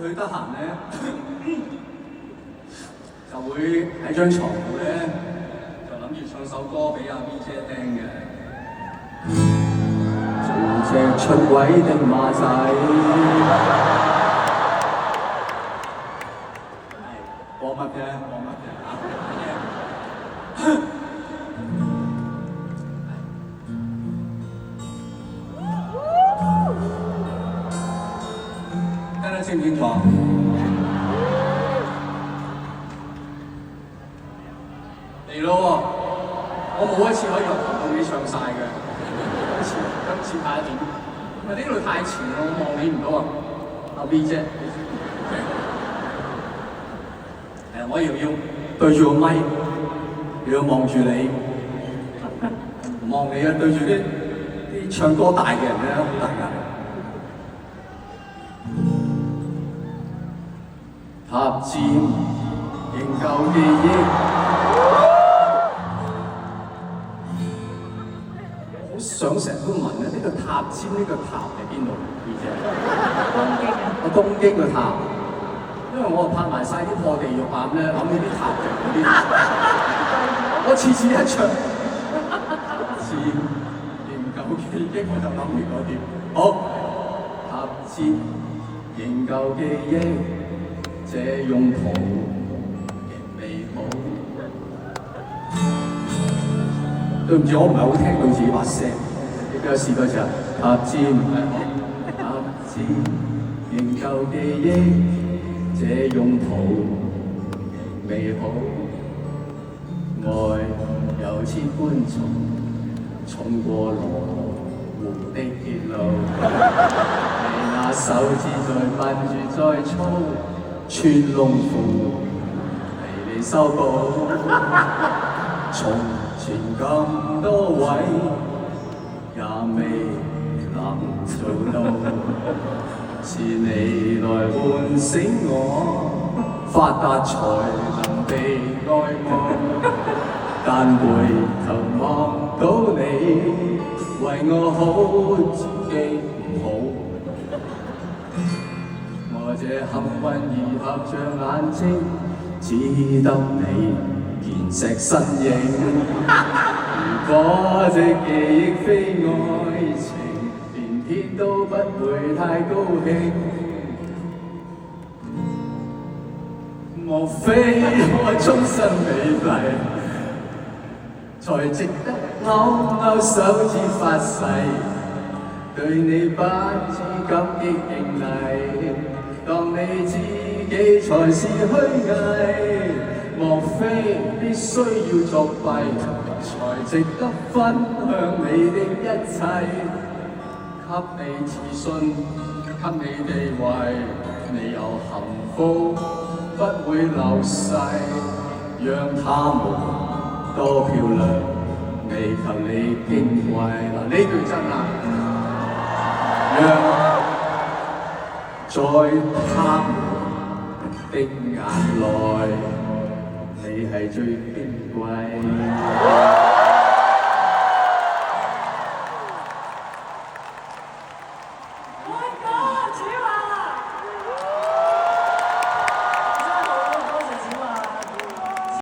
佢得閒咧，就會喺張床度咧，就諗住唱首歌俾阿 B 姐聽嘅。做隻出軌的馬仔，播乜嘅？播乜嘅嚇？聽得清唔清楚？嚟咯喎！我冇一次可以由頭到尾唱晒嘅，今次睇下點？因為呢度太前啦，我望你唔到啊！阿 B 姐，我又要對住個咪，又要望住你，望你啊！對住啲唱歌大嘅人咧，好大壓力。塔尖仍舊記憶，好想成日都問啊！呢個塔尖呢個塔喺邊度？B 姐，東京嘅塔，因為我拍埋晒啲破地獄啊咧，諗起啲塔嘅嗰啲，我次次一唱，塔尖仍舊記憶，我就諗起嗰啲。好，塔尖仍舊記憶。這擁抱極美好。對唔住，我唔係好聽到自己把聲，你俾我試多次啊！塔尖，塔尖，仍舊記憶，這擁抱極美好。愛有千般重，重過羅湖的鐵路。你那手指在笨住再粗。穿窿褲為你修補，從前咁多位也未能做到，是你來喚醒我，發達才能被愛慕，但回頭望到你，為我好自己唔好。我這幸運兒合着眼睛，只得你健碩身影。如果這記憶非愛情，連天都不會太高興。莫非我終身美麗，才值得勾勾手指發誓，對你不知感激敬禮。當你自己才是虛偽，莫非必須要作弊，才值得分享你的一切？給你自信，給你地位，你有幸福不會流逝，讓他們多漂亮，未求你矜貴。嗱，呢句真啊！在他們的眼內，你係最矜貴。